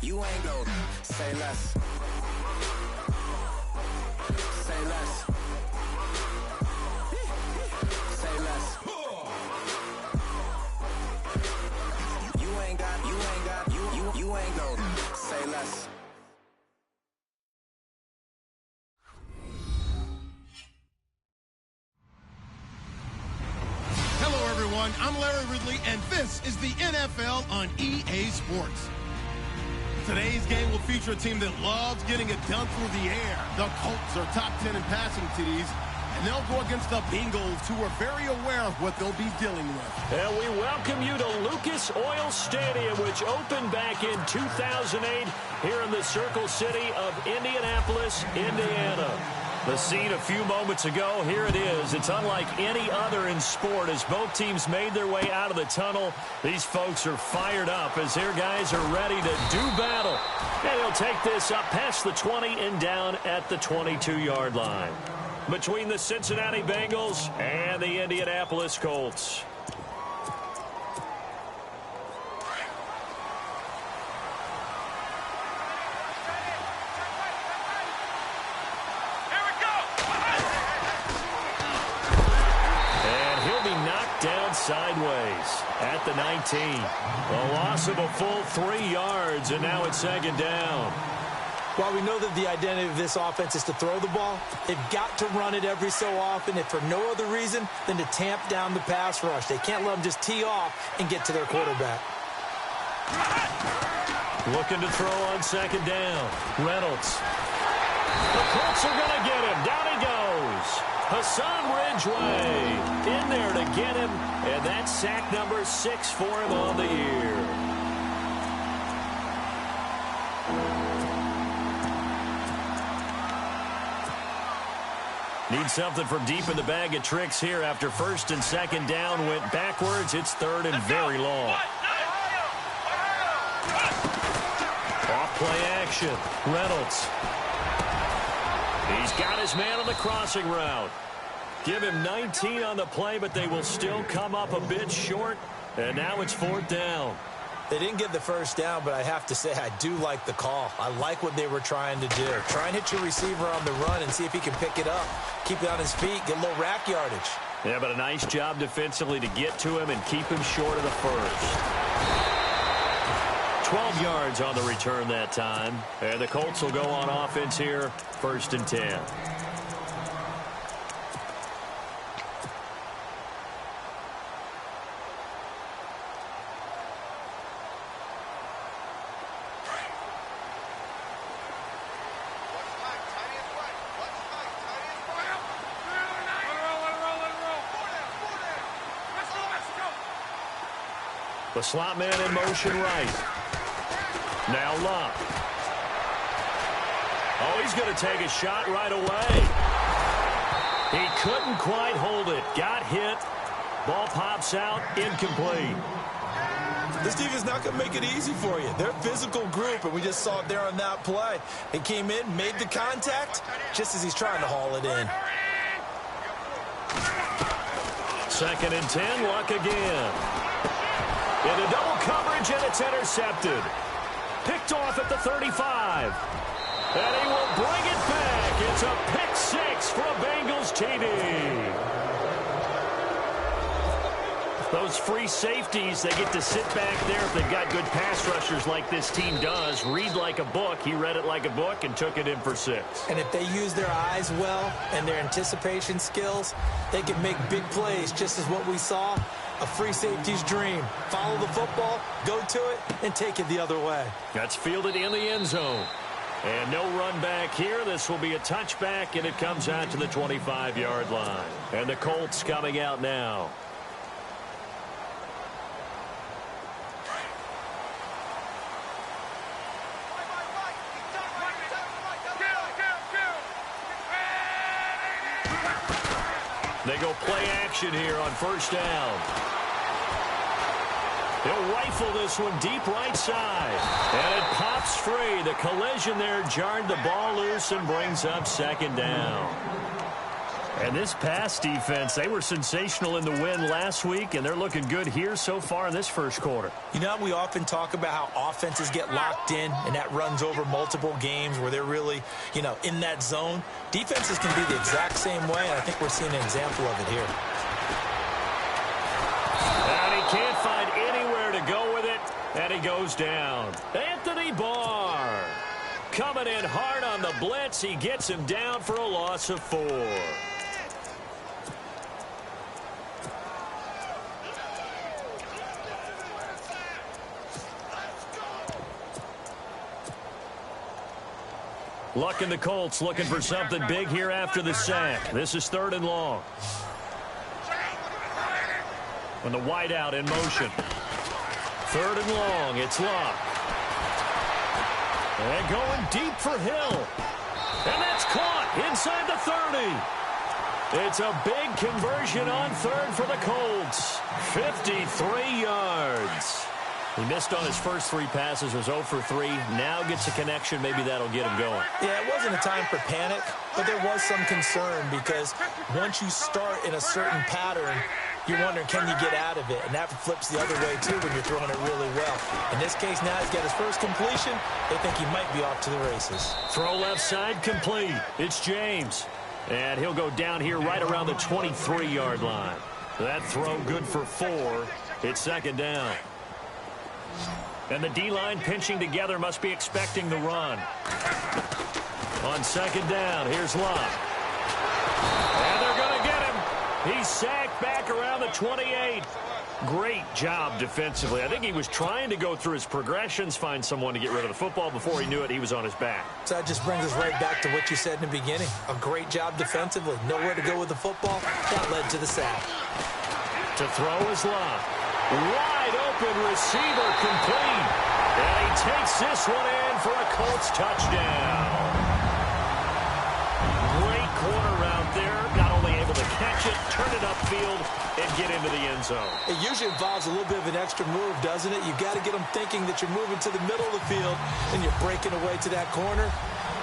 You ain't go. Say less. Say less. Say less. You ain't go. Say less. Hello, everyone. I'm Larry Ridley, and this is the NFL on EA Sports. Today's game will feature a team that loves getting it done through the air. The Colts are top 10 in passing TDs, and they'll go against the Bengals, who are very aware of what they'll be dealing with. And we welcome you to Lucas Oil Stadium, which opened back in 2008 here in the Circle City of Indianapolis, Indiana. The scene a few moments ago, here it is. It's unlike any other in sport as both teams made their way out of the tunnel. These folks are fired up as their guys are ready to do battle. And he'll take this up past the 20 and down at the 22-yard line. Between the Cincinnati Bengals and the Indianapolis Colts. Sideways at the 19. A loss of a full 3 yards, and now it's second down. While we know that the identity of this offense is to throw the ball, they've got to run it every so often, if for no other reason than to tamp down the pass rush. They can't let them just tee off and get to their quarterback. Looking to throw on second down. Reynolds. The Colts are going to get him. Down he goes. Hassan Ridgeway in there to get him, and that's sack number 6 for him on the year. Need something from deep in the bag of tricks here after first and second down went backwards. It's third and very long. Off play action. Reynolds. He's got his man on the crossing route. Give him 19 on the play, but they will still come up a bit short. And now it's fourth down. They didn't get the first down, but I have to say I do like the call. I like what they were trying to do. Try and hit your receiver on the run and see if he can pick it up. Keep it on his feet, get a little rack yardage. Yeah, but a nice job defensively to get to him and keep him short of the first. 12 yards on the return that time. And the Colts will go on offense here, first and 10. The slot man in motion right. Now Luck. Oh, he's going to take a shot right away. He couldn't quite hold it. Got hit. Ball pops out. Incomplete. This defense is not going to make it easy for you. They're a physical group, and we just saw it there on that play. He came in, made the contact, just as he's trying to haul it in. Second and 10. Luck again. Into double coverage, and it's intercepted. Picked off at the 35. And he will bring it back. It's a pick 6 for a Bengals TD. Those free safeties, they get to sit back there if they've got good pass rushers like this team does. Read like a book. He read it like a book and took it in for 6. And if they use their eyes well and their anticipation skills, they can make big plays, just as what we saw. A free safety's dream. Follow the football, go to it, and take it the other way. That's fielded in the end zone. And no run back here. This will be a touchback, and it comes out to the 25-yard line. And the Colts coming out now. They go play action here on first down. He'll rifle this one deep right side. And it pops free. The collision there jarred the ball loose and brings up second down. And this pass defense, they were sensational in the win last week, and they're looking good here so far in this first quarter. You know, we often talk about how offenses get locked in, and that runs over multiple games where they're really, you know, in that zone. Defenses can be the exact same way, and I think we're seeing an example of it here. And he can't find anywhere to go with it, and he goes down. Anthony Barr coming in hard on the blitz. He gets him down for a loss of 4. Luck and the Colts looking for something big here after the sack. This is 3rd and long. And the wideout in motion. 3rd and long. It's Locke. And going deep for Hill. And that's caught inside the 30. It's a big conversion on 3rd for the Colts. 53 yards. He missed on his first 3 passes, was 0 for 3. Now gets a connection. Maybe that'll get him going. Yeah, it wasn't a time for panic, but there was some concern because once you start in a certain pattern, you're wondering, can you get out of it? And that flips the other way, too, when you're throwing it really well. In this case, now he's got his first completion. They think he might be off to the races. Throw left side complete. It's James. And he'll go down here right around the 23-yard line. That throw good for 4. It's 2nd down. And the D-line pinching together, must be expecting the run. On 2nd down, here's Locke. And they're going to get him. He's sacked back around the 28. Great job defensively. I think he was trying to go through his progressions, find someone to get rid of the football. Before he knew it, he was on his back. So that just brings us right back to what you said in the beginning. A great job defensively. Nowhere to go with the football. That led to the sack. To throw is Locke. Wide open receiver complete. And he takes this one in for a Colts touchdown. Great corner route there. Not only able to catch it, turn it upfield, and get into the end zone. It usually involves a little bit of an extra move, doesn't it? You've got to get them thinking that you're moving to the middle of the field and you're breaking away to that corner.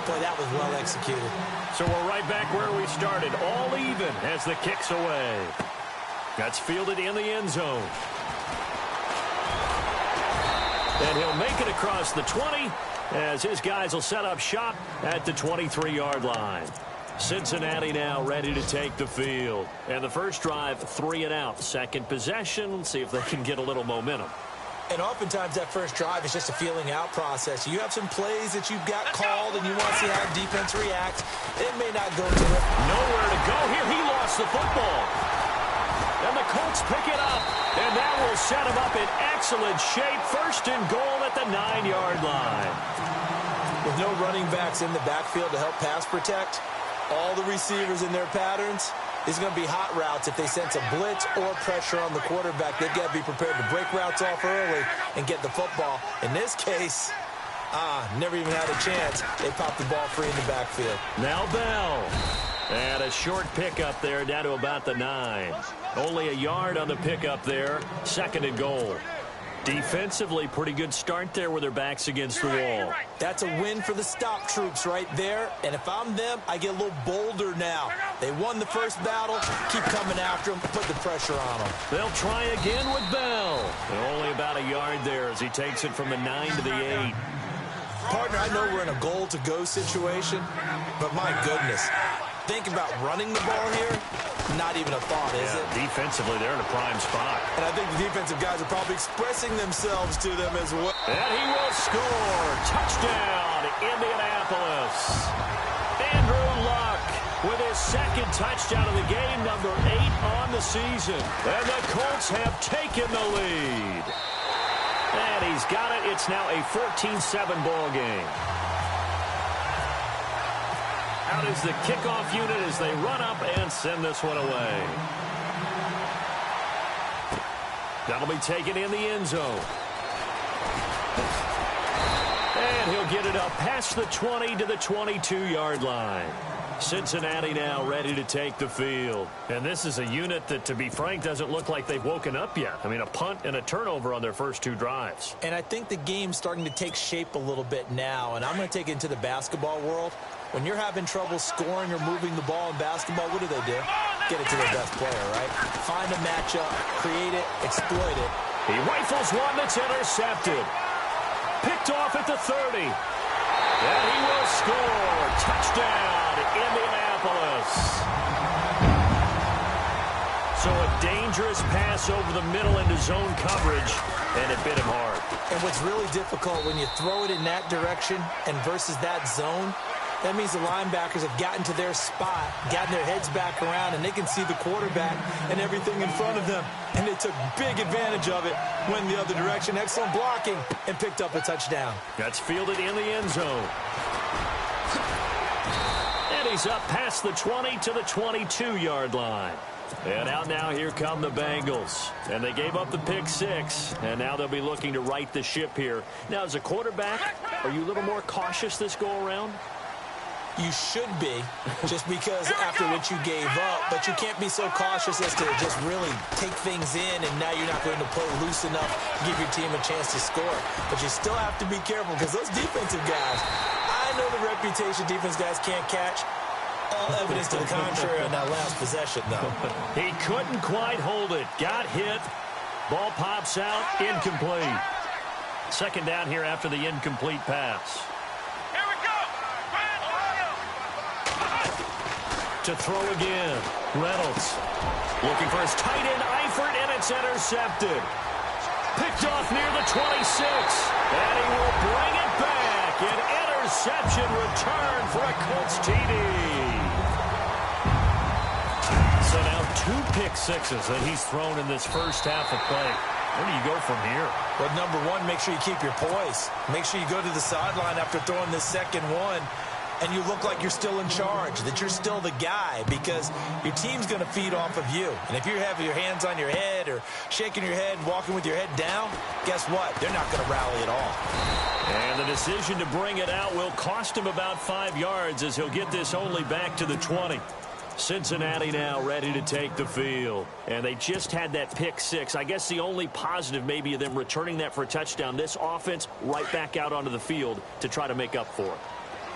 Boy, that was well executed. So we're right back where we started, all even as the kick's away. That's fielded in the end zone. And he'll make it across the 20 as his guys will set up shop at the 23-yard line. Cincinnati now ready to take the field. And the first drive, 3 and out. Second possession, see if they can get a little momentum. And oftentimes that first drive is just a feeling out process. You have some plays that you've got called and you want to see how defense reacts. It may not go to it. Nowhere to go here. He lost the football. And the Colts pick it up. And that will set him up in excellent shape. 1st and goal at the 9-yard line. With no running backs in the backfield to help pass protect, all the receivers in their patterns, it's going to be hot routes if they sense a blitz or pressure on the quarterback. They've got to be prepared to break routes off early and get the football. In this case, never even had a chance. They popped the ball free in the backfield. Now Bell. And a short pickup there down to about the 9. Only a yard on the pickup there. 2nd and goal. Defensively, pretty good start there with their backs against the wall. That's a win for the stop troops right there. And if I'm them, I get a little bolder now. They won the first battle. Keep coming after them. Put the pressure on them. They'll try again with Bell. And only about a yard there as he takes it from the 9 to the 8. Partner, I know we're in a goal-to-go situation, but my goodness. Think about running the ball here. Not even a thought, is it? Defensively, they're in a prime spot. And I think the defensive guys are probably expressing themselves to them as well. And he will score. Touchdown, Indianapolis. Andrew Luck with his 2nd touchdown of the game, number 8 on the season. And the Colts have taken the lead. And he's got it. It's now a 14-7 ball game. Out is the kickoff unit as they run up and send this one away. That'll be taken in the end zone. And he'll get it up past the 20 to the 22-yard line. Cincinnati now ready to take the field. And this is a unit that, to be frank, doesn't look like they've woken up yet. I mean, a punt and a turnover on their first 2 drives. And I think the game's starting to take shape a little bit now. And I'm going to take it into the basketball world. When you're having trouble scoring or moving the ball in basketball, what do? Get it to their best player, right? Find a matchup, create it, exploit it. He rifles one that's intercepted. Picked off at the 30. And he will score. Touchdown, Indianapolis. So a dangerous pass over the middle into zone coverage, and it bit him hard. And what's really difficult when you throw it in that direction and versus that zone, that means the linebackers have gotten to their spot, gotten their heads back around, and they can see the quarterback and everything in front of them. And they took big advantage of it, went the other direction. Excellent blocking, and picked up a touchdown. That's fielded in the end zone. And he's up past the 20 to the 22-yard line. And out now, here come the Bengals. And they gave up the pick 6, and now they'll be looking to right the ship here. Now, as a quarterback, are you a little more cautious this go-around? You should be, just because after what you gave up, but you can't be so cautious as to just really take things in, and now you're not going to play loose enough to give your team a chance to score. But you still have to be careful, because those defensive guys, I know the reputation defense guys can't catch. All evidence to the contrary on that last possession, though. He couldn't quite hold it. Got hit. Ball pops out. Incomplete. Second down here after the incomplete pass. To throw again. Reynolds looking for his tight end, Eifert, and it's intercepted. Picked off near the 26. And he will bring it back. An interception return for a Colts TD. So now 2 pick sixes that he's thrown in this first half of play. Where do you go from here? Well, number one, make sure you keep your poise. Make sure you go to the sideline after throwing this second one, and you look like you're still in charge, that you're still the guy, because your team's going to feed off of you. And if you have your hands on your head or shaking your head, walking with your head down, guess what? They're not going to rally at all. And the decision to bring it out will cost him about 5 yards, as he'll get this only back to the 20. Cincinnati now ready to take the field. And they just had that pick 6. I guess the only positive maybe of them returning that for a touchdown. This offense right back out onto the field to try to make up for it.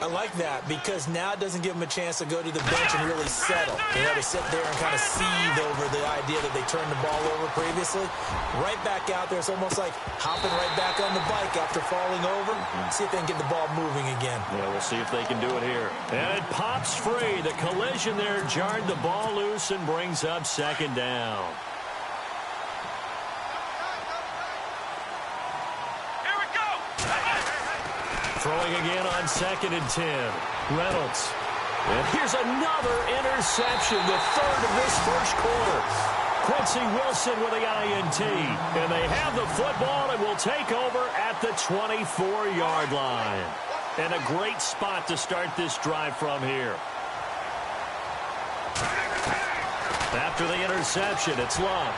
I like that, because now it doesn't give them a chance to go to the bench and really settle. You know, to sit there and kind of seethe over the idea that they turned the ball over previously. Right back out there, it's almost like hopping right back on the bike after falling over. See if they can get the ball moving again. Yeah, we'll see if they can do it here. And it pops free. The collision there jarred the ball loose and brings up second down. Throwing again on 2nd and 10. Reynolds. And here's another interception, the third of this first quarter. Quincy Wilson with the INT. And they have the football and will take over at the 24-yard line. And a great spot to start this drive from here. After the interception, it's Love.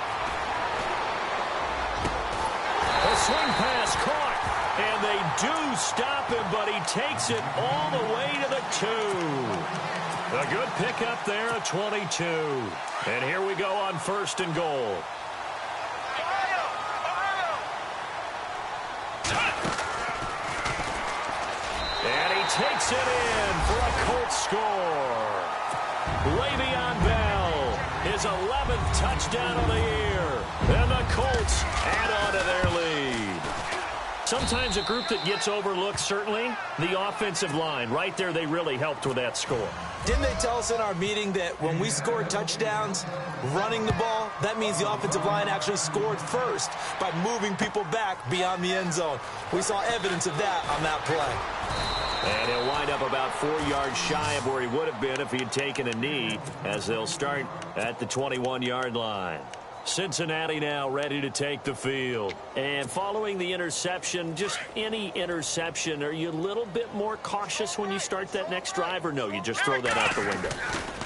A swing pass caught. And they do stop him, but he takes it all the way to the 2. A good pickup there at 22. And here we go on 1st and goal. And he takes it in for a Colts score. Le'Veon Bell, his 11th touchdown of the year. And the Colts add on to their lead. Sometimes a group that gets overlooked, certainly, the offensive line. Right there, they really helped with that score. Didn't they tell us in our meeting that when we score touchdowns running the ball, that means the offensive line actually scored first by moving people back beyond the end zone? We saw evidence of that on that play. And he'll wind up about 4 yards shy of where he would have been if he had taken a knee, as they'll start at the 21-yard line. Cincinnati now ready to take the field. And following the interception, just any interception, are you a little bit more cautious when you start that next drive, or no, you just throw that out the window?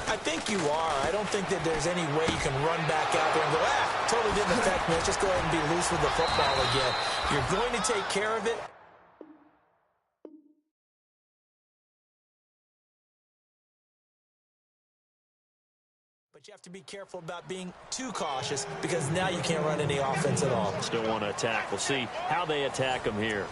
I think you are. I don't think that there's any way you can run back out there and go, totally didn't affect me. Let's just go ahead and be loose with the football again. You're going to take care of it. But you have to be careful about being too cautious, because now you can't run any offense at all. Still want to attack. We'll see how they attack him here.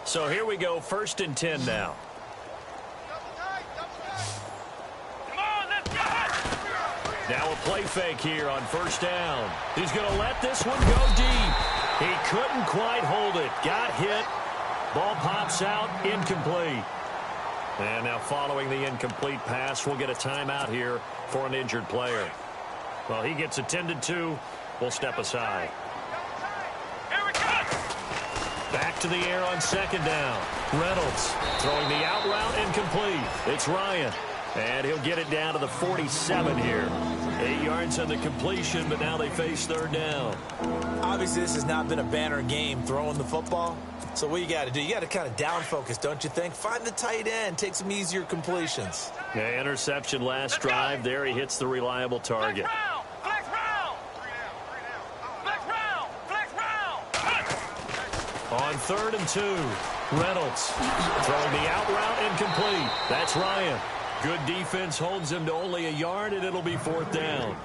So here we go, 1st and 10 now. Now a play fake here on 1st down. He's going to let this one go deep. He couldn't quite hold it. Got hit. Ball pops out, incomplete. And now following the incomplete pass, we'll get a timeout here for an injured player. Well, he gets attended to. We'll step aside. Back to the air on 2nd down. Reynolds throwing the out route, incomplete. It's Ryan. And he'll get it down to the 47 here. 8 yards on the completion, but now they face 3rd down. Obviously, this has not been a banner game throwing the football. So what you got to do, you got to kind of down focus, don't you think? Find the tight end, take some easier completions. Yeah, interception last drive. There he hits the reliable target. On 3rd and 2, Reynolds throwing the out route, incomplete. That's Ryan. Good defense holds him to only a yard, and it'll be 4th down.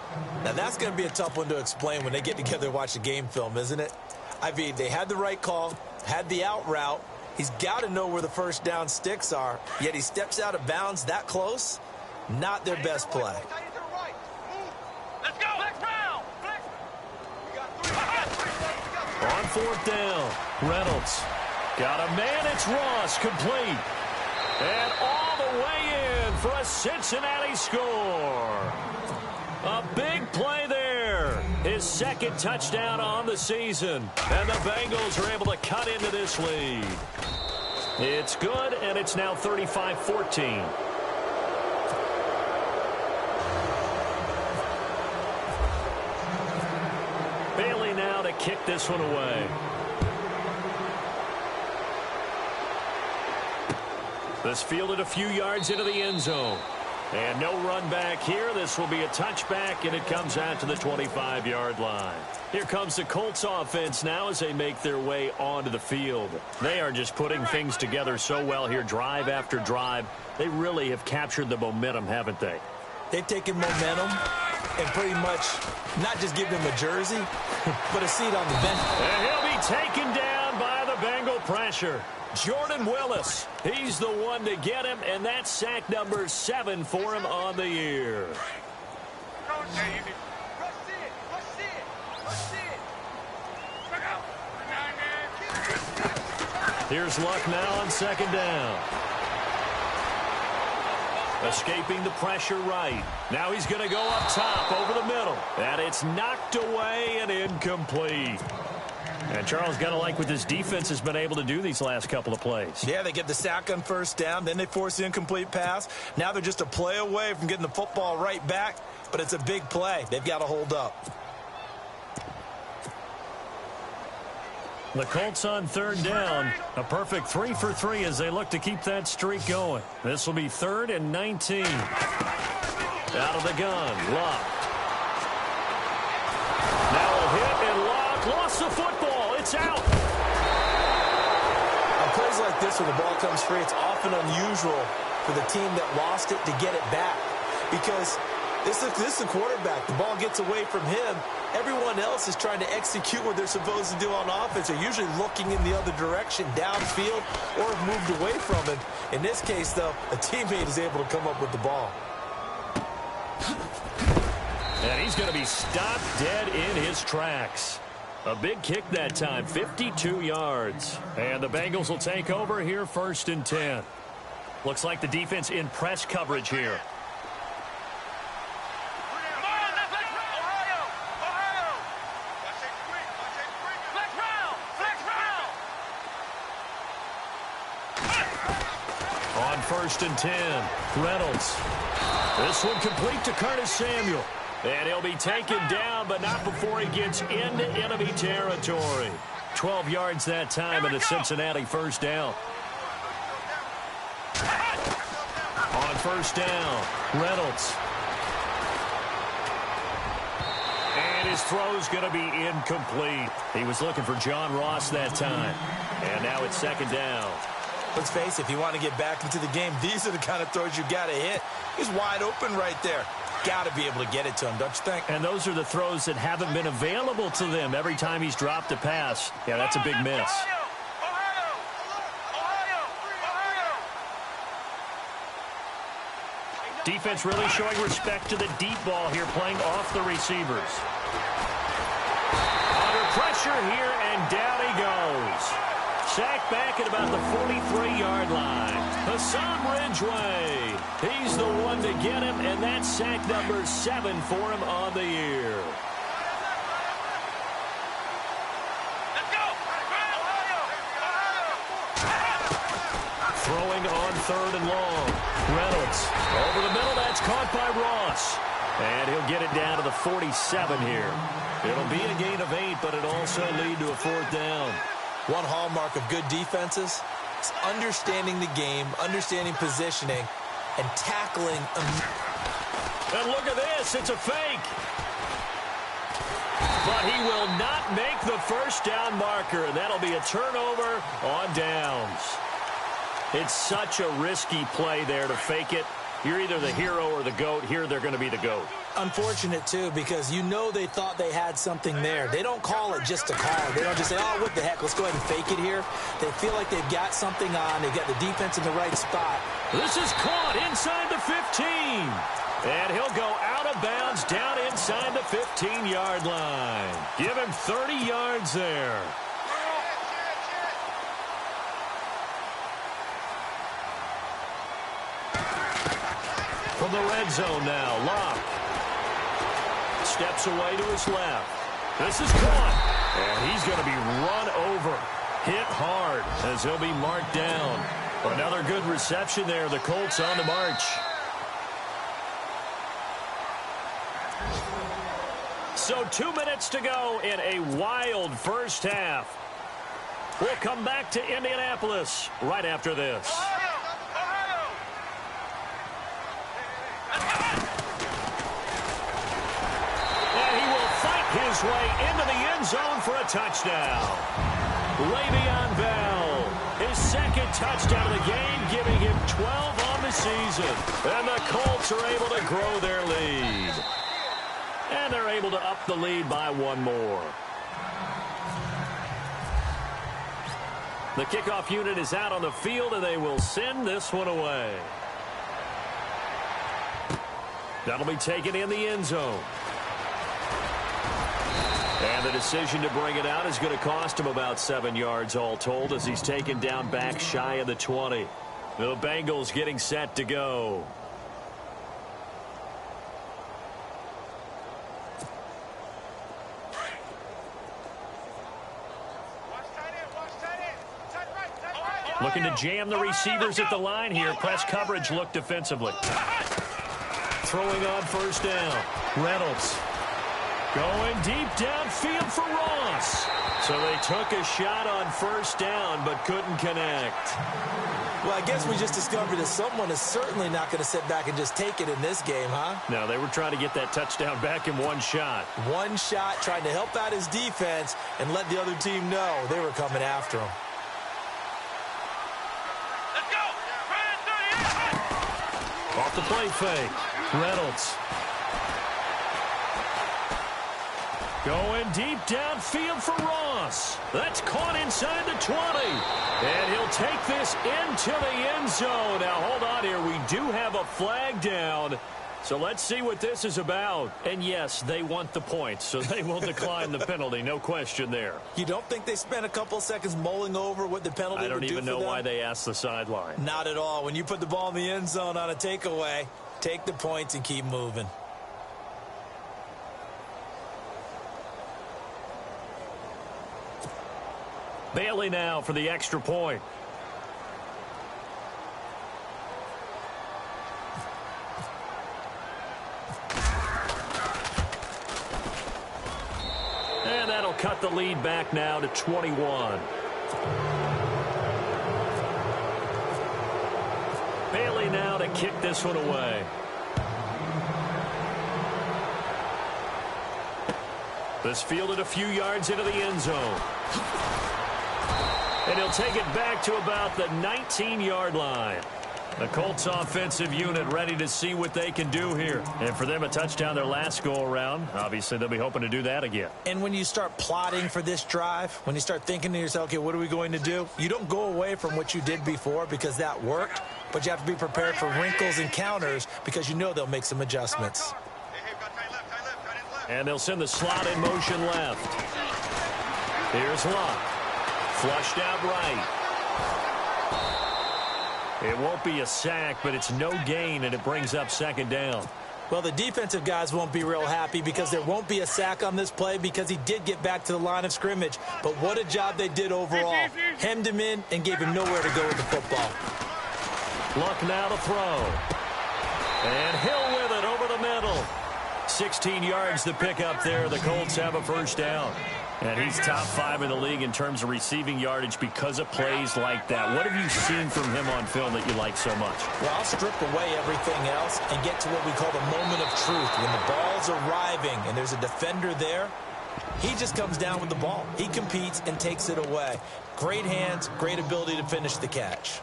Now, that's going to be a tough one to explain when they get together and watch the game film, isn't it? I mean, they had the right call, had the out route. He's got to know where the 1st down sticks are, yet he steps out of bounds that close. Not their best play. Let's go! On 4th down, Reynolds got a man. It's Ross, complete. And all the way in for a Cincinnati score. A big play there. His 2nd touchdown on the season. And the Bengals are able to cut into this lead. It's good, and it's now 35-14. Bailey now to kick this one away. This fielded a few yards into the end zone. And no run back here. This will be a touchback, and it comes out to the 25-yard line. Here comes the Colts offense now as they make their way onto the field. They are just putting things together so well here, drive after drive. They really have captured the momentum, haven't they? They've taken momentum and pretty much not just given him a jersey, but a seat on the bench. And he'll be taken down by the Bengal pressure. Jordan Willis, he's the one to get him, and that's sack number 7 for him on the year. Here's Luck now on 2nd down. Escaping the pressure right. Now he's going to go up top over the middle. And it's knocked away and incomplete. And Charles, got to like what this defense has been able to do these last couple of plays. Yeah, they get the sack on 1st down, then they force the incomplete pass. Now they're just a play away from getting the football right back, but it's a big play. They've got to hold up. The Colts on 3rd down. A perfect 3 for 3 as they look to keep that streak going. This will be 3rd and 19. Out of the gun, Luck. Now a hit, and Luck lost the football. It's out. On plays like this where the ball comes free, it's often unusual for the team that lost it to get it back. Because this is the quarterback. The ball gets away from him. Everyone else is trying to execute what they're supposed to do on offense. They're usually looking in the other direction, downfield, or have moved away from him. In this case, though, a teammate is able to come up with the ball. And he's going to be stopped dead in his tracks. A big kick that time, 52 yards. And the Bengals will take over here 1st and 10. Looks like the defense in press coverage here. On 1st and 10, Reynolds. This one complete to Curtis Samuel. And he'll be taken down, but not before he gets into enemy territory. 12 yards that time and a Cincinnati 1st down. On 1st down, Reynolds. And his throw's going to be incomplete. He was looking for John Ross that time. And now it's 2nd down. Let's face it, if you want to get back into the game, these are the kind of throws you got to hit. He's wide open right there. Got to be able to get it to him, don't you think? And those are the throws that haven't been available to them every time he's dropped a pass. Yeah, that's a big miss. Defense really showing respect to the deep ball here, playing off the receivers. Under pressure here, and down he goes. Sacked back at about the 43-yard line. Hassan Ridgeway. He's the one to get him, and that's sack number 7 for him on the year. Let's go! Throwing on 3rd and long. Reynolds over the middle. That's caught by Ross. And he'll get it down to the 47 here. It'll be a gain of 8, but it'll also lead to a 4th down. One hallmark of good defenses is understanding the game, understanding positioning, and tackling. And look at this. It's a fake. But he will not make the first down marker. And that'll be a turnover on downs. It's such a risky play there to fake it. You're either the hero or the GOAT. Here they're going to be the GOAT. Unfortunate, too, because you know they thought they had something there. They don't call it just to call it. They don't just say, oh, what the heck, let's go ahead and fake it here. They feel like they've got something on. They've got the defense in the right spot. This is caught inside the 15. And he'll go out of bounds down inside the 15-yard line. Give him 30 yards there. From the red zone now, Locke steps away to his left. This is caught, and he's going to be run over, hit hard as he'll be marked down. Another good reception there. The Colts on the march. So 2 minutes to go in a wild first half. We'll come back to Indianapolis right after this. His way into the end zone for a touchdown. Le'Veon Bell, his 2nd touchdown of the game, giving him 12 on the season. And the Colts are able to grow their lead. And they're able to up the lead by 1 more. The kickoff unit is out on the field, and they will send this one away. That'll be taken in the end zone. And the decision to bring it out is going to cost him about 7 yards all told as he's taken down back shy of the 20. The Bengals getting set to go. Looking to jam the receivers at the line here. Press coverage look defensively. Throwing on 1st down. Reynolds. Going deep downfield for Ross. So they took a shot on 1st down, but couldn't connect. Well, I guess we just discovered that someone is certainly not going to sit back and just take it in this game, huh? No, they were trying to get that touchdown back in 1 shot. 1 shot, trying to help out his defense and let the other team know they were coming after him. Let's go! Off the play fake. Reynolds. Going deep downfield for Ross. That's caught inside the 20. And he'll take this into the end zone. Now, hold on here. We do have a flag down. So let's see what this is about. And, yes, they want the points, so they will decline the penalty. No question there. You don't think they spent a couple seconds mulling over what the penalty would do for them? I don't even know why they asked the sideline. Not at all. When you put the ball in the end zone on a takeaway, take the points and keep moving. Bailey now for the extra point. And that'll cut the lead back now to 21. Bailey now to kick this one away. This fielded a few yards into the end zone. And he'll take it back to about the 19-yard line. The Colts offensive unit ready to see what they can do here. And for them, a touchdown their last go-around. Obviously, they'll be hoping to do that again. And when you start plotting for this drive, when you start thinking to yourself, okay, what are we going to do? You don't go away from what you did before because that worked, but you have to be prepared for wrinkles and counters because you know they'll make some adjustments. And they'll send the slot in motion left. Here's Luck. Flushed out right. It won't be a sack, but it's no gain, and it brings up second down. Well, the defensive guys won't be real happy because there won't be a sack on this play because he did get back to the line of scrimmage. But what a job they did overall. Hemmed him in and gave him nowhere to go with the football. Luck now to throw. And Hill with it over the middle. 16 yards to pick up there. The Colts have a first down. And he's top 5 in the league in terms of receiving yardage because of plays like that. What have you seen from him on film that you like so much? Well, I'll strip away everything else and get to what we call the moment of truth. When the ball's arriving and there's a defender there, he just comes down with the ball. He competes and takes it away. Great hands, great ability to finish the catch.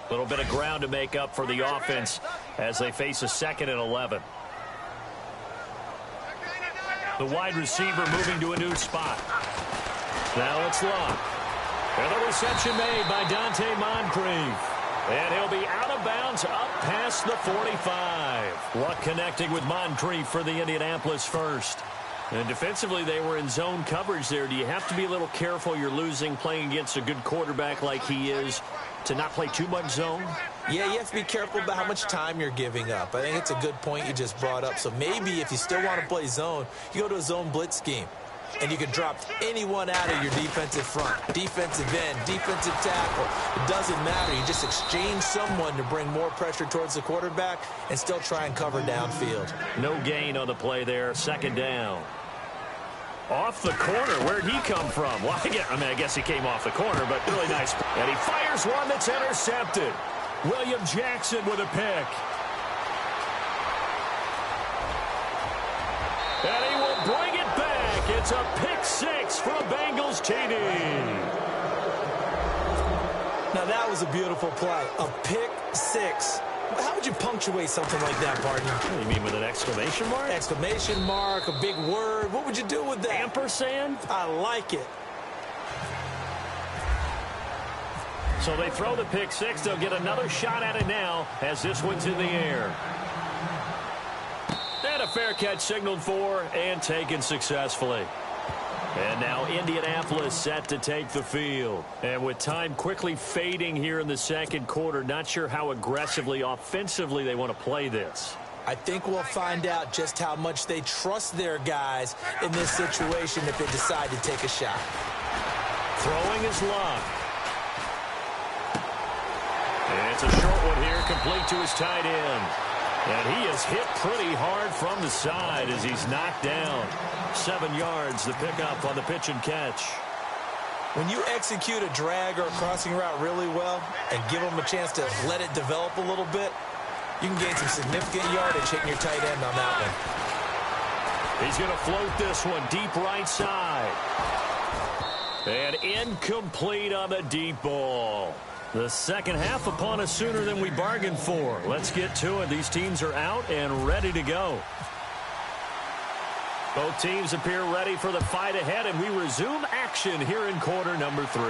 A little bit of ground to make up for the offense as they face a 2nd and 11. The wide receiver moving to a new spot. Now it's Luck. And the reception made by Dante Moncrief. And he'll be out of bounds up past the 45. Luck connecting with Moncrief for the Indianapolis first. And defensively, they were in zone coverage there. Do you have to be a little careful you're losing playing against a good quarterback like he is to not play too much zone? Yeah, you have to be careful about how much time you're giving up. I think it's a good point you just brought up. So maybe if you still want to play zone, you go to a zone blitz scheme. And you can drop anyone out of your defensive front, defensive end, defensive tackle. It doesn't matter. You just exchange someone to bring more pressure towards the quarterback and still try and cover downfield. No gain on the play there. Second down. Off the corner. Where'd he come from? Well, I guess he came off the corner, but really nice. And he fires one that's intercepted. William Jackson with a pick. And he will bring it back. It's a pick 6 from Bengals TD. Now that was a beautiful play. A pick 6. How would you punctuate something like that, partner? You mean with an exclamation mark? Exclamation mark, a big word. What would you do with that? Ampersand? I like it. So they throw the pick 6. They'll get another shot at it now as this one's in the air. And a fair catch signaled for and taken successfully. And now Indianapolis set to take the field. And with time quickly fading here in the second quarter, not sure how aggressively, offensively they want to play this. I think we'll find out just how much they trust their guys in this situation if they decide to take a shot. Throwing is Luck. And it's a short one here, complete to his tight end. And he is hit pretty hard from the side as he's knocked down. 7 yards, the pickup on the pitch and catch. When you execute a drag or a crossing route really well and give them a chance to let it develop a little bit, you can gain some significant yardage hitting your tight end on that one. He's going to float this one deep right side. And incomplete on the deep ball. The second half upon us sooner than we bargained for. Let's get to it. These teams are out and ready to go. Both teams appear ready for the fight ahead, and we resume action here in quarter number 3.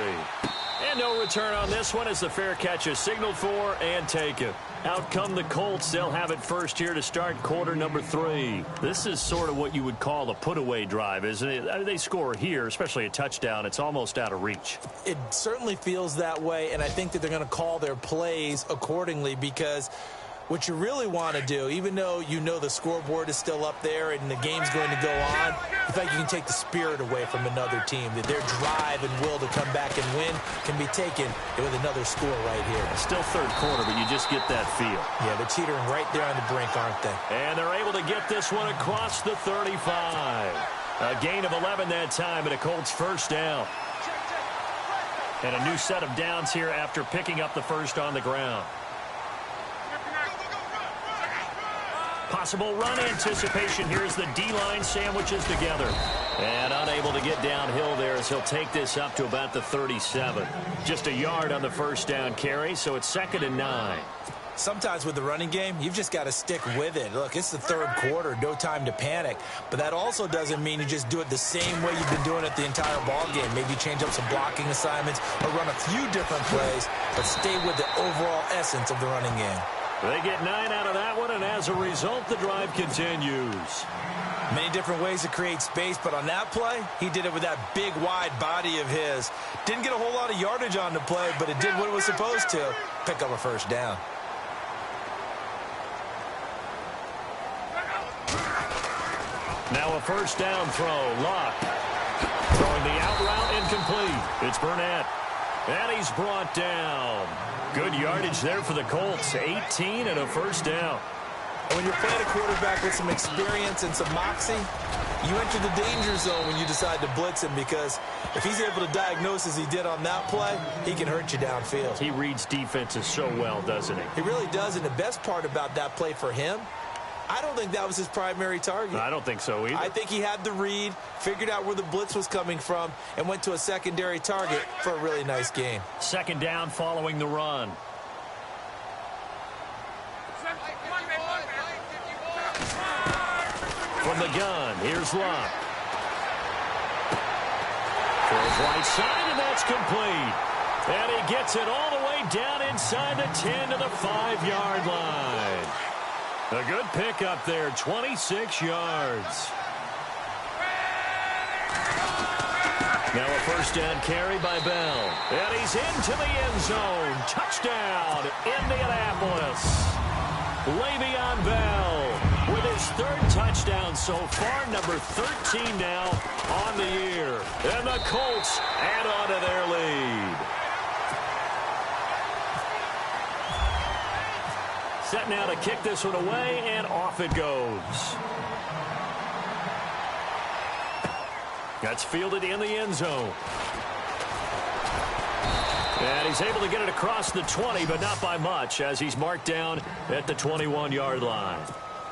And no return on this one as the fair catch is signaled for and taken. Out come the Colts. They'll have it first here to start quarter number 3. This is sort of what you would call a put-away drive, isn't it? They score here, especially a touchdown. It's almost out of reach. It certainly feels that way, and I think that they're going to call their plays accordingly because what you really want to do, even though you know the scoreboard is still up there and the game's going to go on, in fact, you can take the spirit away from another team. That their drive and will to come back and win can be taken with another score right here. Still third quarter, but you just get that feel. Yeah, they're teetering right there on the brink, aren't they? And they're able to get this one across the 35. A gain of 11 that time, and a Colts first down. And a new set of downs here after picking up the first on the ground. Possible run anticipation. Here's the D-line sandwiches together. And unable to get downhill there as he'll take this up to about the 37. Just a yard on the first down carry, so it's 2nd and 9. Sometimes with the running game, you've just got to stick with it. Look, it's the third quarter, no time to panic. But that also doesn't mean you just do it the same way you've been doing it the entire ball game. Maybe change up some blocking assignments or run a few different plays, but stay with the overall essence of the running game. They get 9 out of that one, and as a result, the drive continues. Many different ways to create space, but on that play, he did it with that big, wide body of his. Didn't get a whole lot of yardage on the play, but it did what it was supposed to, pick up a first down. Now a first down throw. Locke throwing the out route incomplete. It's Burnett. And he's brought down. Good yardage there for the Colts. 18 and a first down. When you're playing a quarterback with some experience and some moxie, you enter the danger zone when you decide to blitz him, because if he's able to diagnose as he did on that play, he can hurt you downfield. He reads defenses so well, doesn't he? He really does, and the best part about that play for him, I don't think that was his primary target. I don't think so either. I think he had the read, figured out where the blitz was coming from, and went to a secondary target for a really nice game. 2nd down following the run. From the gun, here's Locke. Throws right side, and that's complete. And he gets it all the way down inside the 10 to the 5-yard line. A good pickup there, 26 yards. Now a first down carry by Bell. And he's into the end zone. Touchdown, Indianapolis. Le'Veon Bell with his 3rd touchdown so far, number 13 now on the year. And the Colts add on to their lead. Set now to kick this one away, and off it goes. That's fielded in the end zone. And he's able to get it across the 20, but not by much, as he's marked down at the 21-yard line.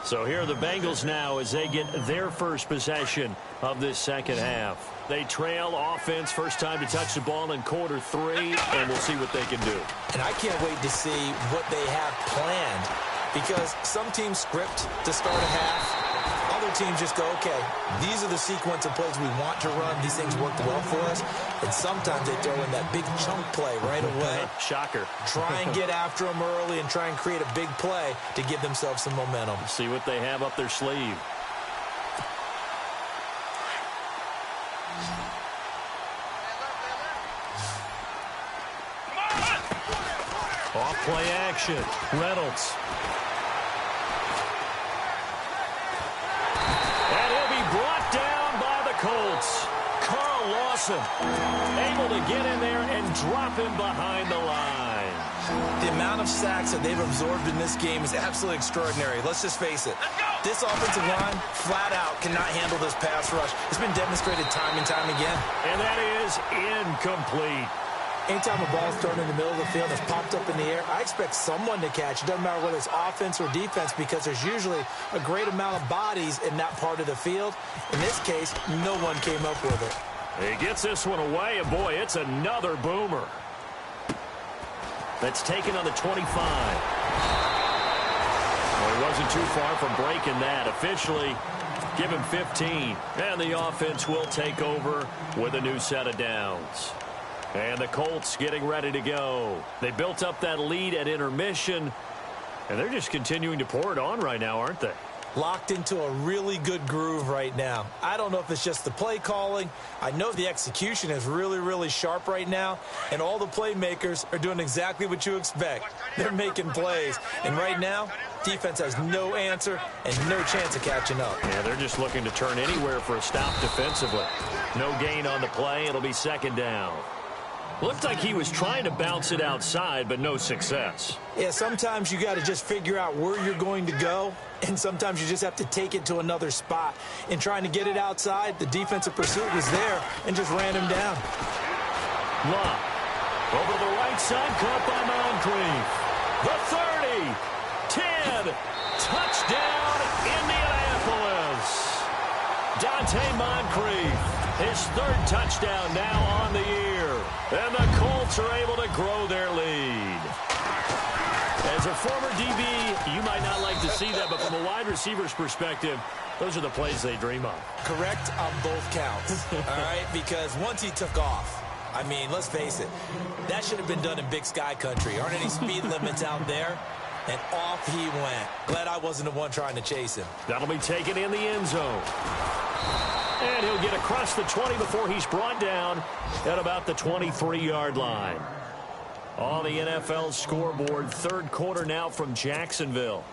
So here are the Bengals now as they get their first possession of this second half. They trail offense, first time to touch the ball in quarter 3, and we'll see what they can do. And I can't wait to see what they have planned, because some teams script to start a half. Other teams just go, okay, these are the sequence of plays we want to run. These things worked well for us. And sometimes they throw in that big chunk play right away. Shocker. Try and get after them early and try and create a big play to give themselves some momentum. See what they have up their sleeve. Off play action. Reynolds. And he'll be brought down by the Colts. Carl Lawson able to get in there and drop him behind the line. The amount of sacks that they've absorbed in this game is absolutely extraordinary. Let's just face it. This offensive line, flat out, cannot handle this pass rush. It's been demonstrated time and time again. And that is incomplete. Anytime a ball is thrown in the middle of the field and it's popped up in the air, I expect someone to catch. It doesn't matter whether it's offense or defense, because there's usually a great amount of bodies in that part of the field. In this case, no one came up with it. He gets this one away, and boy, it's another boomer. That's taken on the 25. Well, he wasn't too far from breaking that. Officially, give him 15. And the offense will take over with a new set of downs. And the Colts getting ready to go. They built up that lead at intermission, and they're just continuing to pour it on right now, aren't they? Locked into a really good groove right now. I don't know if it's just the play calling. I know the execution is really, really sharp right now, and all the playmakers are doing exactly what you expect. They're making plays, and right now, defense has no answer and no chance of catching up. Yeah, they're just looking to turn anywhere for a stop defensively. No gain on the play. It'll be 2nd down. Looked like he was trying to bounce it outside, but no success. Yeah, sometimes you got to just figure out where you're going to go, and sometimes you just have to take it to another spot. In trying to get it outside, the defensive pursuit was there and just ran him down. Locke over to the right side, caught by Moncrief. The 30, 10, touchdown Moncrief, his third touchdown now on the year. And the Colts are able to grow their lead. As a former DB, you might not like to see that, but from a wide receiver's perspective, those are the plays they dream of. Correct on both counts, all right? Because once he took off, I mean, let's face it, that should have been done in Big Sky country. Aren't any speed limits out there? And off he went. Glad I wasn't the one trying to chase him. That'll be taken in the end zone. And he'll get across the 20 before he's brought down at about the 23-yard line. On the NFL scoreboard, third quarter now from Jacksonville.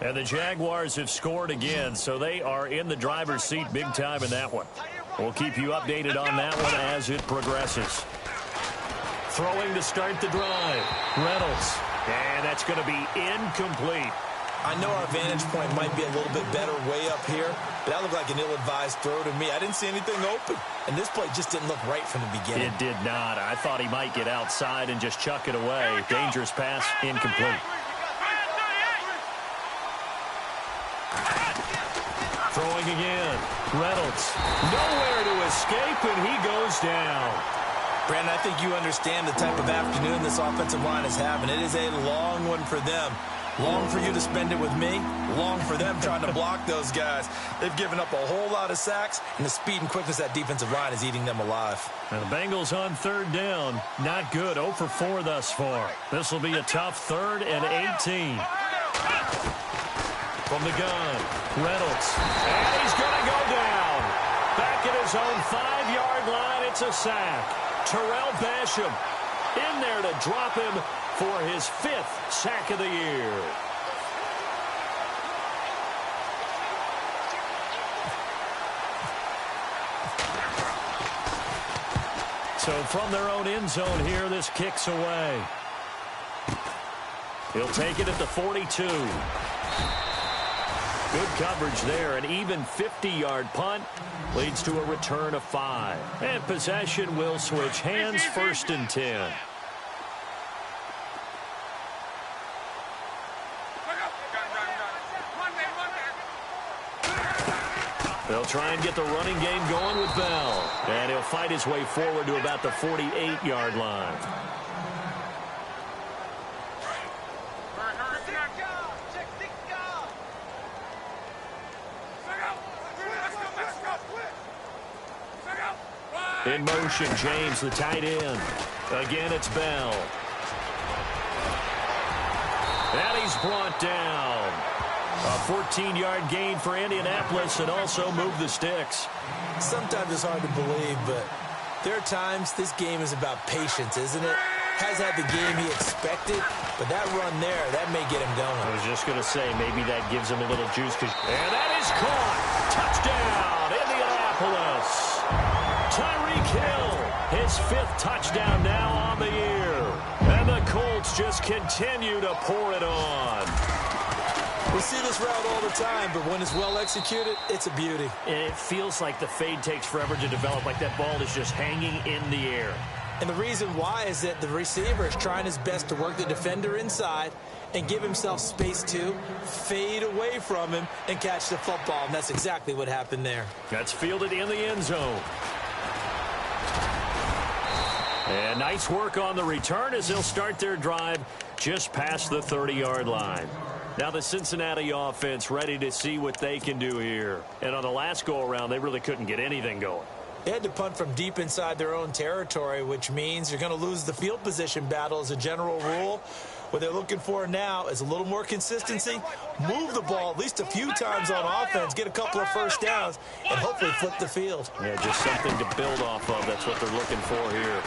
And the Jaguars have scored again, so they are in the driver's seat big time in that one. We'll keep you updated on that one as it progresses. Throwing to start the drive, Reynolds. And that's going to be incomplete. I know our vantage point might be a little bit better way up here, but that looked like an ill-advised throw to me. I didn't see anything open, and this play just didn't look right from the beginning. It did not. I thought he might get outside and just chuck it away. Dangerous pass, incomplete. Throwing again. Reynolds. Nowhere to escape, and he goes down. Brandon, I think you understand the type of afternoon this offensive line is having. It is a long one for them. Long for you to spend it with me. Long for them trying to block those guys. They've given up a whole lot of sacks, and the speed and quickness of that defensive line is eating them alive. And the Bengals on third down. Not good. 0 for 4 thus far. This will be a tough 3rd and 18. From the gun, Reynolds. And he's going to go down. Back at his own 5-yard line. It's a sack. Terrell Basham in there to drop him for his 5th sack of the year. So from their own end zone here, this kicks away. He'll take it at the 42. Good coverage there. An even 50-yard punt leads to a return of 5. And possession will switch hands, 1st and 10. They'll try and get the running game going with Bell. And he'll fight his way forward to about the 48-yard line. In motion, James, the tight end. Again, it's Bell. And he's brought down. A 14-yard gain for Indianapolis and also moved the sticks. Sometimes it's hard to believe, but there are times this game is about patience, isn't it? Has had the game he expected, but that run there, that may get him going. I was just going to say, maybe that gives him a little juice. And that is caught. Touchdown, Indianapolis. Tyreek Hill, his 5th touchdown now on the year. And the Colts just continue to pour it on. We see this route all the time, but when it's well executed, it's a beauty. And it feels like the fade takes forever to develop, like that ball is just hanging in the air. And the reason why is that the receiver is trying his best to work the defender inside and give himself space to fade away from him and catch the football. And that's exactly what happened there. That's fielded in the end zone. And nice work on the return as they'll start their drive just past the 30-yard line. Now the Cincinnati offense ready to see what they can do here. And on the last go-around, they really couldn't get anything going. They had to punt from deep inside their own territory, which means you're going to lose the field position battle as a general rule. What they're looking for now is a little more consistency, move the ball at least a few times on offense, get a couple of first downs, and hopefully flip the field. Yeah, just something to build off of. That's what they're looking for here.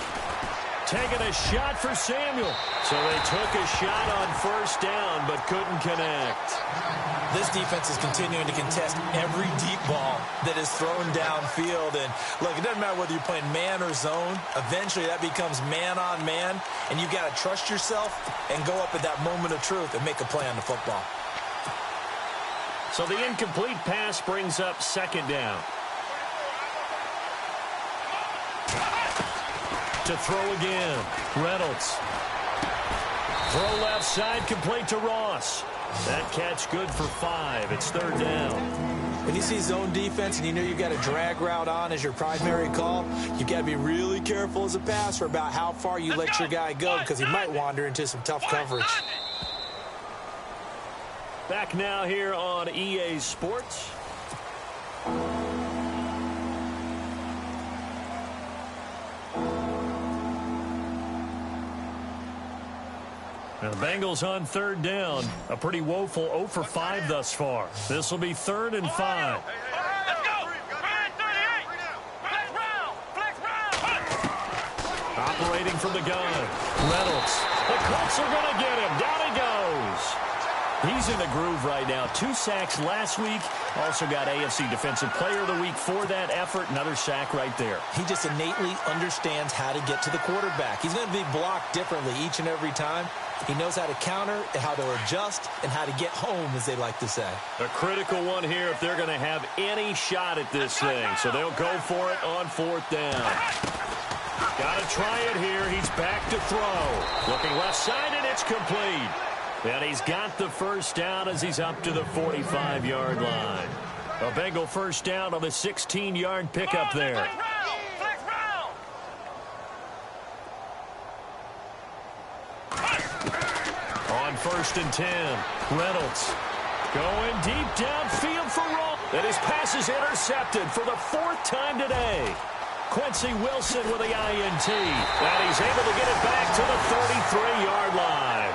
Taking a shot for Samuel. So they took a shot on first down, but couldn't connect. This defense is continuing to contest every deep ball that is thrown downfield. And look, it doesn't matter whether you're playing man or zone. Eventually that becomes man on man, and you've got to trust yourself and go up at that moment of truth and make a play on the football. So the incomplete pass brings up 2nd down. To throw again, Reynolds. Throw left side, complete to Ross. That catch good for 5. It's 3rd down. When you see zone defense and you know you've got a drag route on as your primary call, you got to be really careful as a passer about how far you let your guy go because he might wander into some tough coverage. Back now here on EA Sports. And the Bengals on third down. A pretty woeful 0 for 5 thus far. This will be 3rd and 5. Let's go. 38. Flex round. Operating from the gun. Reynolds. The Colts are going to get him. Down he goes. He's in the groove right now. 2 sacks last week. Also got AFC Defensive Player of the Week for that effort. Another sack right there. He just innately understands how to get to the quarterback. He's going to be blocked differently each and every time. He knows how to counter, and how to adjust, and how to get home, as they like to say. A critical one here if they're going to have any shot at this thing. So they'll go for it on 4th down. Got to try it here. He's back to throw. Looking left side, and it's complete. And he's got the first down as he's up to the 45-yard line. A Bengal first down on the 16-yard pickup there. Flex round. On 1st and 10, Reynolds going deep downfield for Roll. And his pass is intercepted for the 4th time today. Quincy Wilson with the INT. And he's able to get it back to the 33-yard line.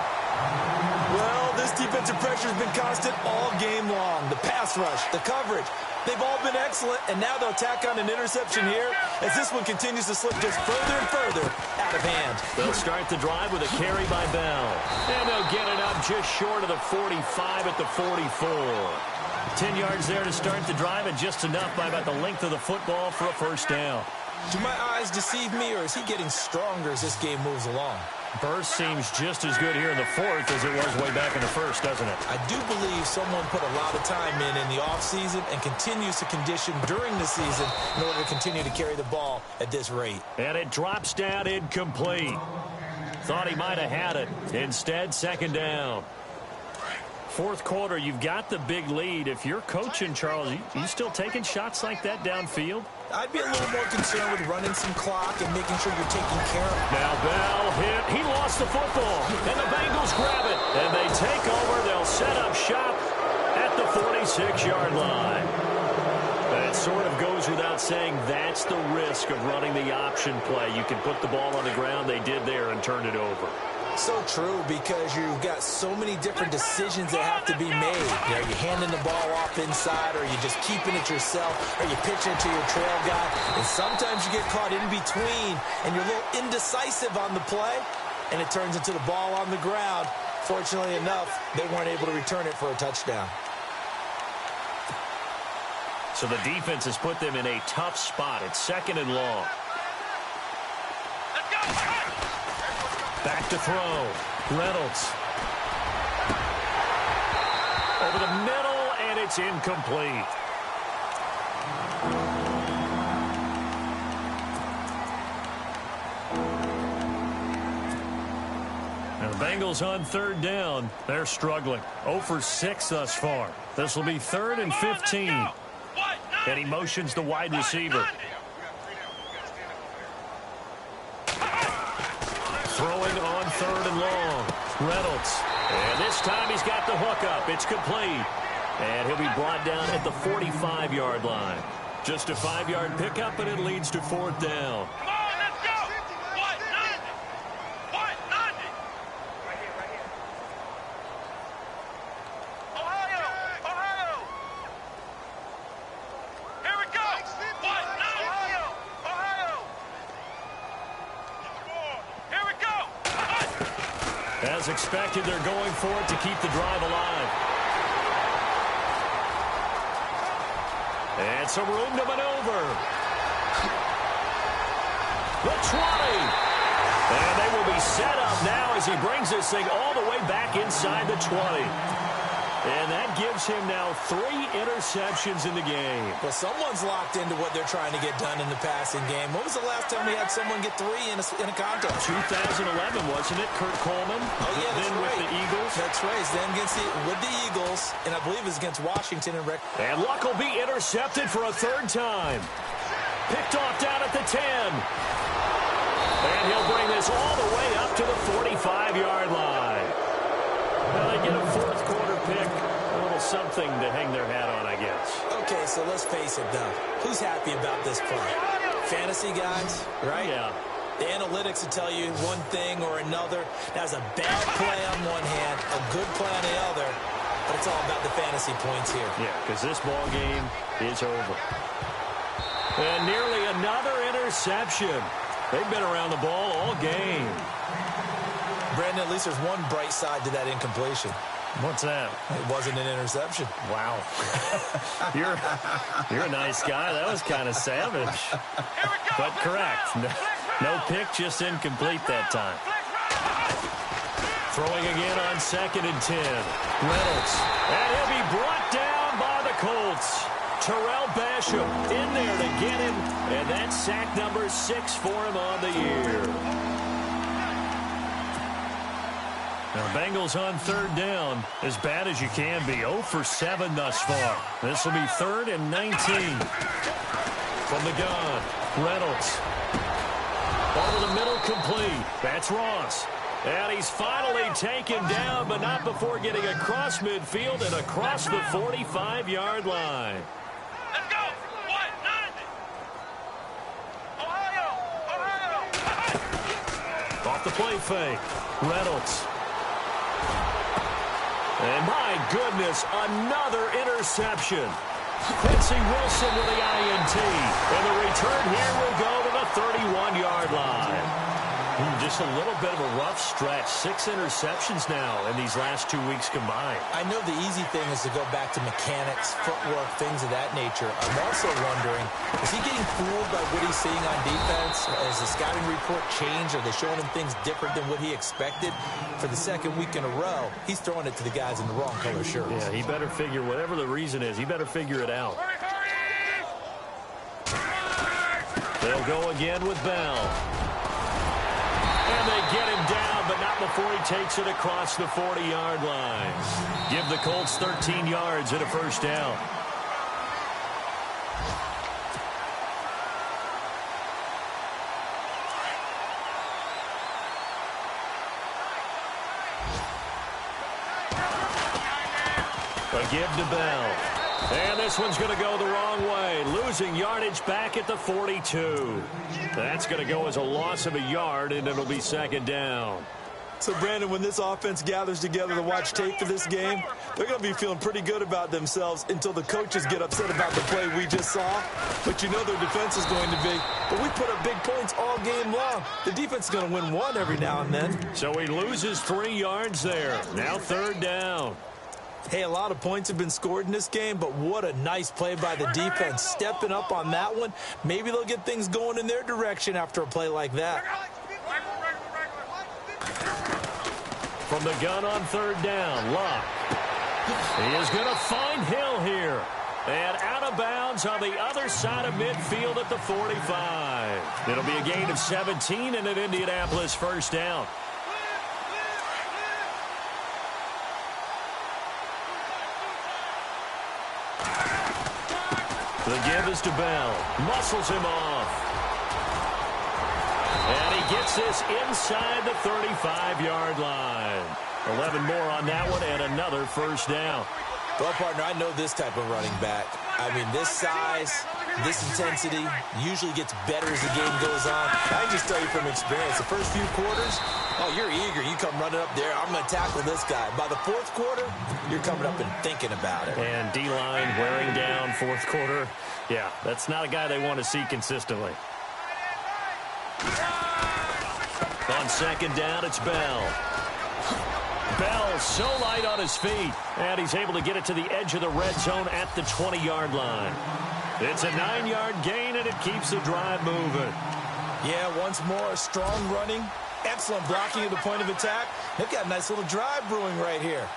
Well, this defensive pressure has been constant all game long. The pass rush, the coverage, they've all been excellent, and now they'll tack on an interception here as this one continues to slip just further and further out of hand. They'll start the drive with a carry by Bell. And they'll get it up just short of the 45 at the 44. 10 yards there to start the drive, and just enough by about the length of the football for a first down. Do my eyes deceive me, or is he getting stronger as this game moves along? Burst seems just as good here in the 4th as it was way back in the 1st, doesn't it? I do believe someone put a lot of time in the offseason and continues to condition during the season in order to continue to carry the ball at this rate. And it drops down incomplete. Thought he might have had it. Instead, 2nd down. 4th quarter, you've got the big lead. If you're coaching, Charles, you still taking shots like that downfield? I'd be a little more concerned with running some clock and making sure you're taking care of it. Now Bell hit. He lost the football. And the Bengals grab it. And they take over. They'll set up shop at the 46-yard line. That sort of goes without saying that's the risk of running the option play. You can put the ball on the ground. They did there and turned it over. So true, because you've got so many different decisions that have to be made. You know, you're handing the ball off inside, or you're just keeping it yourself, or you're pitching it to your trail guy. And sometimes you get caught in between, and you're a little indecisive on the play, and it turns into the ball on the ground. Fortunately enough, they weren't able to return it for a touchdown. So the defense has put them in a tough spot. It's 2nd and long. Let's go. Back to throw. Reynolds. Over the middle, and it's incomplete. And the Bengals on 3rd down. They're struggling. 0 for 6 thus far. This will be 3rd and 15. And he motions the wide receiver. Throwing on 3rd and long. Reynolds. And this time he's got the hook up. It's complete. And he'll be brought down at the 45-yard line. Just a 5-yard pickup, and it leads to 4th down. Come on, let's go. What? 90. Right here. Ohio. Here we go. What? Ohio. Here we go. What? As expected, they're going for it to keep the drive alive. And some room to maneuver. The 20. And they will be set up now as he brings this thing all the way back inside the 20. And that gives him now 3 interceptions in the game. Well, someone's locked into what they're trying to get done in the passing game. When was the last time we had someone get 3 in a contest? 2011, wasn't it? Kurt Coleman. Oh, yeah, that's then right. with the Eagles. That's right. Then with the Eagles, and I believe it was against Washington and And Luck will be intercepted for a 3rd time. Picked off down at the 10. And he'll bring this all the way up to the 45-yard line. Now they get a 4th quarter pick. A little something to hang their hat on, I guess. Okay, so let's face it, though. Who's happy about this play? Fantasy guys, right? Yeah. The analytics will tell you one thing or another. That's a bad play on one hand, a good play on the other. But it's all about the fantasy points here. Yeah, because this ball game is over. And nearly another interception. They've been around the ball all game. Brandon, at least there's one bright side to that incompletion. What's that? It wasn't an interception. Wow. You're a nice guy. That was kind of savage. But correct. No pick, just incomplete that time. Throwing again on 2nd and 10. Reynolds. And he'll be brought down by the Colts. Terrell Basham in there to get him. And that's sack number 6 for him on the year. Now, Bengals on 3rd down. As bad as you can be. 0 for 7 thus far. This will be 3rd and 19. From the gun, Reynolds. Over the middle, complete. That's Ross. And he's finally taken down, but not before getting across midfield and across the 45-yard line. Let's go. 1-9. Ohio. Off the play fake. Reynolds. And my goodness, another interception. Quincy Wilson with the INT. And the return here will go to the 31-yard line. Just a little bit of a rough stretch. 6 interceptions now in these last 2 weeks combined. I know the easy thing is to go back to mechanics, footwork, things of that nature. I'm also wondering, is he getting fooled by what he's seeing on defense? Has the scouting report changed? Are they showing him things different than what he expected? For the 2nd week in a row, he's throwing it to the guys in the wrong color shirts. Yeah, he better figure, whatever the reason is, he better figure it out. They'll go again with Bell. And they get him down, but not before he takes it across the 40-yard line. Give the Colts 13 yards and a 1st down. A give to Bell. And this one's going to go the wrong way. Losing yardage back at the 42. That's going to go as a loss of a yard, and it'll be 2nd down. So, Brandon, when this offense gathers together to watch tape for this game, they're going to be feeling pretty good about themselves until the coaches get upset about the play we just saw. But you know their defense is going to be. But we put up big points all game long. The defense is going to win one every now and then. So he loses 3 yards there. Now 3rd down. Hey, a lot of points have been scored in this game, but what a nice play by the defense. Stepping up on that one. Maybe they'll get things going in their direction after a play like that. From the gun on 3rd down, Luck. He is going to find Hill here. And out of bounds on the other side of midfield at the 45. It'll be a gain of 17 and an Indianapolis 1st down. The give is to Bell. Muscles him off. And he gets this inside the 35-yard line. 11 more on that one and another 1st down. Well, partner, I know this type of running back. I mean, this size, this intensity usually gets better as the game goes on. I can just tell you from experience, the first few quarters, oh, you're eager. You come running up there, I'm going to tackle this guy. By the 4th quarter, you're coming up and thinking about it. And D-line wearing down 4th quarter. Yeah, that's not a guy they want to see consistently. On 2nd down, it's Bell. Bell so light on his feet, and he's able to get it to the edge of the red zone at the 20-yard line. It's a 9-yard gain, and it keeps the drive moving. Yeah, once more, strong running, excellent blocking at the point of attack. They've got a nice little drive brewing right here.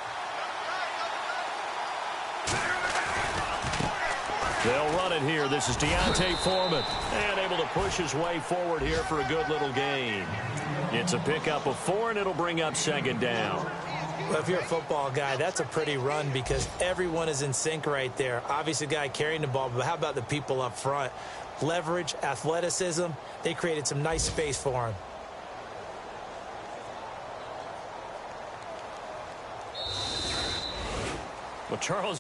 They'll run it here. This is Deontay Foreman. And able to push his way forward here for a good little gain. It's a pickup of 4, and it'll bring up second down. Well, if you're a football guy, that's a pretty run because everyone is in sync right there. Obviously, the guy carrying the ball, but how about the people up front? Leverage, athleticism, they created some nice space for him. Well, Charles...